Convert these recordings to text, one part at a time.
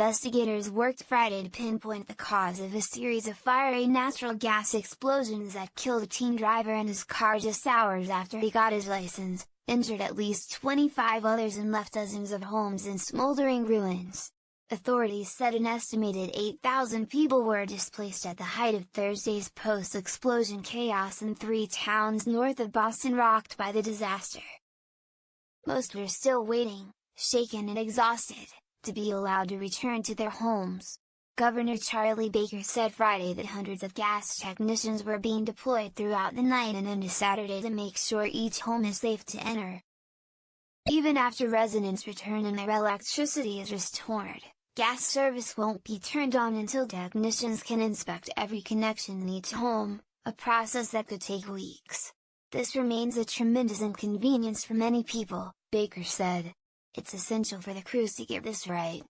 investigators worked Friday to pinpoint the cause of a series of fiery natural gas explosions that killed a teen driver in his car just hours after he got his license, injured at least 25 others and left dozens of homes in smoldering ruins. Authorities said an estimated 8,000 people were displaced at the height of Thursday's post-explosion chaos in 3 towns north of Boston rocked by the disaster. Most were still waiting, shaken and exhausted, to be allowed to return to their homes. Governor Charlie Baker said Friday that hundreds of gas technicians were being deployed throughout the night and into Saturday to make sure each home is safe to enter. Even after residents return and their electricity is restored, gas service won't be turned on until technicians can inspect every connection in each home, a process that could take weeks. This remains a tremendous inconvenience for many people, Baker said. It's essential for the crews to get this right.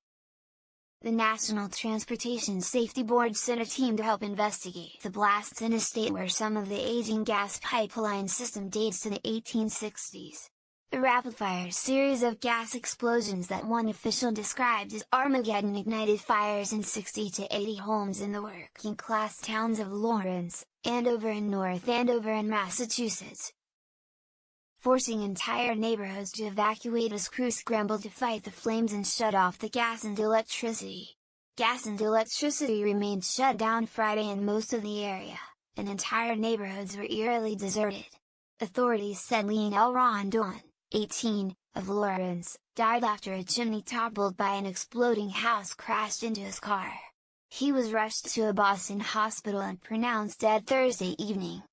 The National Transportation Safety Board sent a team to help investigate the blasts in a state where some of the aging gas pipeline system dates to the 1860s. The rapid-fire series of gas explosions that one official described as Armageddon ignited fires in 60 to 80 homes in the working-class towns of Lawrence, Andover and North Andover in Massachusetts, forcing entire neighborhoods to evacuate as crews scrambled to fight the flames and shut off the gas and electricity. Gas and electricity remained shut down Friday in most of the area, and entire neighborhoods were eerily deserted. Authorities said Leon L. Rondon, 18, of Lawrence, died after a chimney toppled by an exploding house crashed into his car. He was rushed to a Boston hospital and pronounced dead Thursday evening.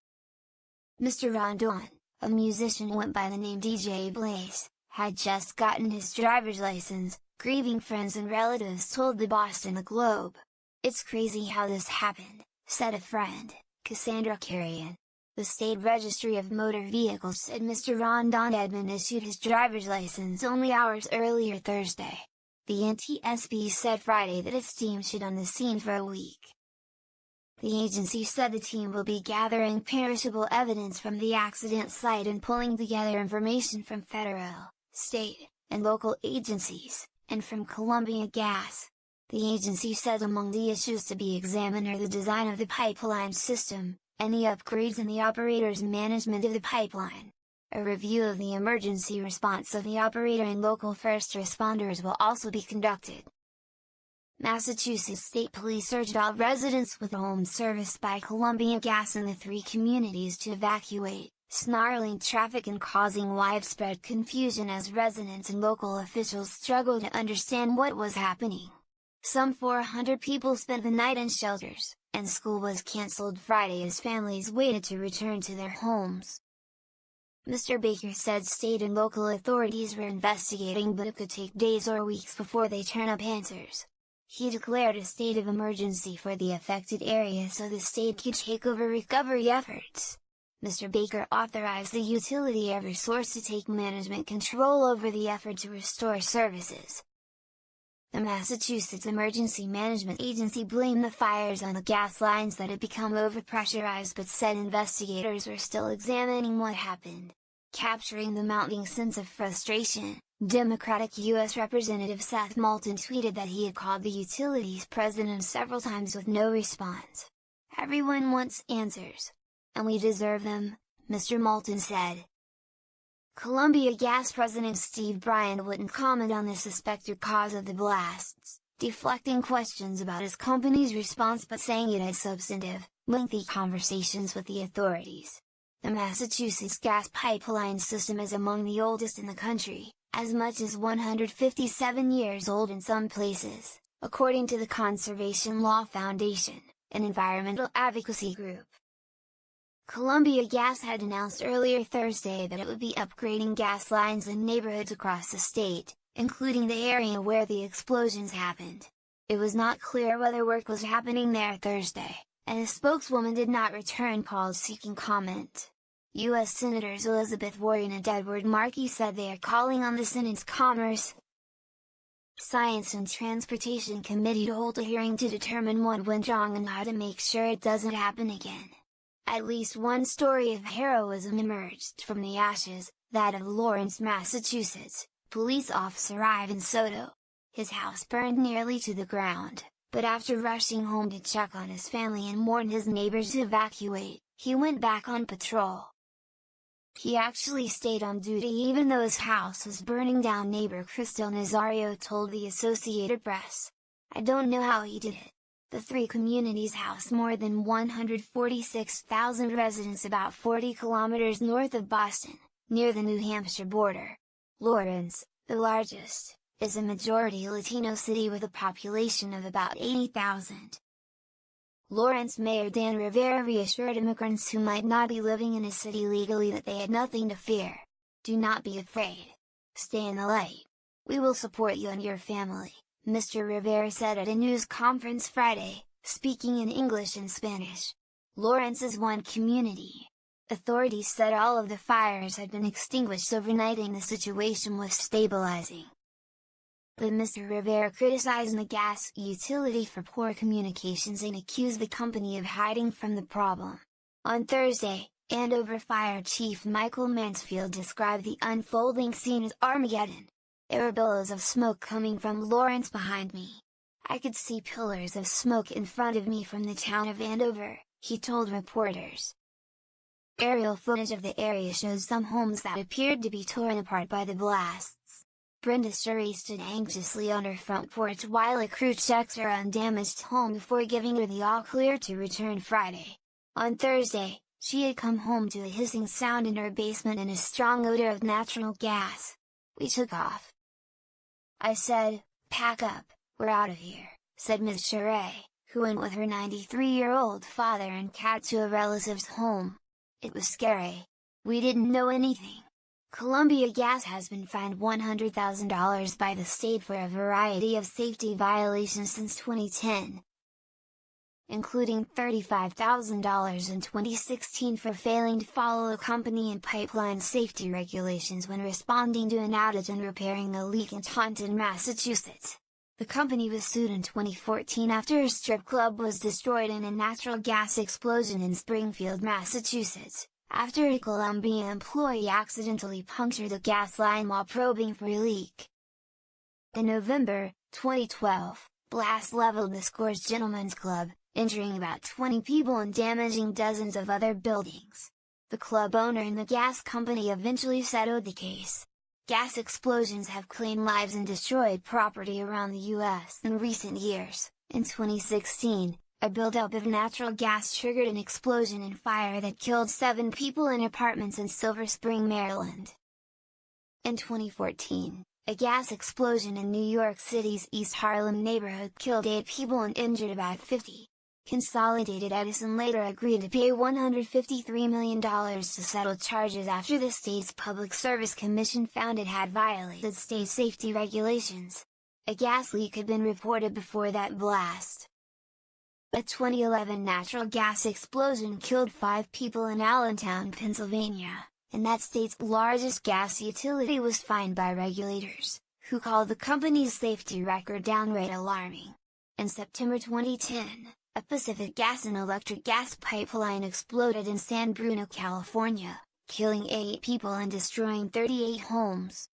Mr. Rondon, a musician who went by the name DJ Blaze, had just gotten his driver's license, grieving friends and relatives told the Boston Globe. "It's crazy how this happened," said a friend, Cassandra Carrion. The State Registry of Motor Vehicles said Mr. Rondon Edmond issued his driver's license only hours earlier Thursday. The NTSB said Friday that its team should on the scene for a week. The agency said the team will be gathering perishable evidence from the accident site and pulling together information from federal, state, and local agencies, and from Columbia Gas. The agency said among the issues to be examined are the design of the pipeline system, any upgrades in the operator's management of the pipeline. A review of the emergency response of the operator and local first responders will also be conducted. Massachusetts State Police urged all residents with homes serviced by Columbia Gas in the 3 communities to evacuate, snarling traffic and causing widespread confusion as residents and local officials struggled to understand what was happening. Some 400 people spent the night in shelters, and school was cancelled Friday as families waited to return to their homes. Mr. Baker said state and local authorities were investigating, but it could take days or weeks before they turn up answers. He declared a state of emergency for the affected area so the state could take over recovery efforts. Mr. Baker authorized the utility Eversource to take management control over the effort to restore services. The Massachusetts Emergency Management Agency blamed the fires on the gas lines that had become overpressurized but said investigators were still examining what happened. Capturing the mounting sense of frustration, Democratic U.S. Representative Seth Moulton tweeted that he had called the utility's president several times with no response. "Everyone wants answers. And we deserve them," Mr. Moulton said. Columbia Gas President Steve Bryant wouldn't comment on the suspected cause of the blasts, deflecting questions about his company's response but saying it had substantive, lengthy conversations with the authorities. The Massachusetts gas pipeline system is among the oldest in the country, as much as 157 years old in some places, according to the Conservation Law Foundation, an environmental advocacy group. Columbia Gas had announced earlier Thursday that it would be upgrading gas lines in neighborhoods across the state, including the area where the explosions happened. It was not clear whether work was happening there Thursday, and a spokeswoman did not return calls seeking comment. U.S. Senators Elizabeth Warren and Edward Markey said they are calling on the Senate's Commerce, Science and Transportation Committee to hold a hearing to determine what went wrong and how to make sure it doesn't happen again. At least one story of heroism emerged from the ashes, that of Lawrence, Massachusetts, police officer Ivan Soto. His house burned nearly to the ground, but after rushing home to check on his family and warn his neighbors to evacuate, he went back on patrol. He actually stayed on duty even though his house was burning down, neighbor Crystal Nazario told the Associated Press. "I don't know how he did it." The three communities house more than 146,000 residents about 40 kilometers north of Boston, near the New Hampshire border. Lawrence, the largest, is a majority Latino city with a population of about 80,000. Lawrence Mayor Dan Rivera reassured immigrants who might not be living in his city legally that they had nothing to fear. "Do not be afraid. Stay in the light. We will support you and your family," Mr. Rivera said at a news conference Friday, speaking in English and Spanish. Lawrence is one community. Authorities said all of the fires had been extinguished overnight and the situation was stabilizing. But Mr. Rivera criticized the gas utility for poor communications and accused the company of hiding from the problem. On Thursday, Andover Fire Chief Michael Mansfield described the unfolding scene as Armageddon. "There were billows of smoke coming from Lawrence behind me. I could see pillars of smoke in front of me from the town of Andover," he told reporters. Aerial footage of the area shows some homes that appeared to be torn apart by the blasts. Brenda Shurry stood anxiously on her front porch while a crew checked her undamaged home before giving her the all-clear to return Friday. On Thursday, she had come home to a hissing sound in her basement and a strong odor of natural gas. "We took off. I said, 'Pack up, we're out of here,'" said Ms. Shurry, who went with her 93-year-old father and cat to a relative's home. "It was scary. We didn't know anything." Columbia Gas has been fined $100,000 by the state for a variety of safety violations since 2010, including $35,000 in 2016 for failing to follow a company and pipeline safety regulations when responding to an outage and repairing a leak in Taunton, Massachusetts. The company was sued in 2014 after a strip club was destroyed in a natural gas explosion in Springfield, Massachusetts, after a Columbia employee accidentally punctured the gas line while probing for a leak. In November 2012, blast leveled the Scores Gentlemen's Club, injuring about 20 people and damaging dozens of other buildings. The club owner and the gas company eventually settled the case. Gas explosions have claimed lives and destroyed property around the U.S. in recent years. In 2016, a buildup of natural gas triggered an explosion and fire that killed 7 people in apartments in Silver Spring, Maryland. In 2014, a gas explosion in New York City's East Harlem neighborhood killed 8 people and injured about 50. Consolidated Edison later agreed to pay $153 million to settle charges after the state's Public Service Commission found it had violated state safety regulations. A gas leak had been reported before that blast. A 2011 natural gas explosion killed 5 people in Allentown, Pennsylvania, and that state's largest gas utility was fined by regulators, who called the company's safety record downright alarming. In September 2010, a Pacific Gas and electric gas pipeline exploded in San Bruno, California, killing 8 people and destroying 38 homes.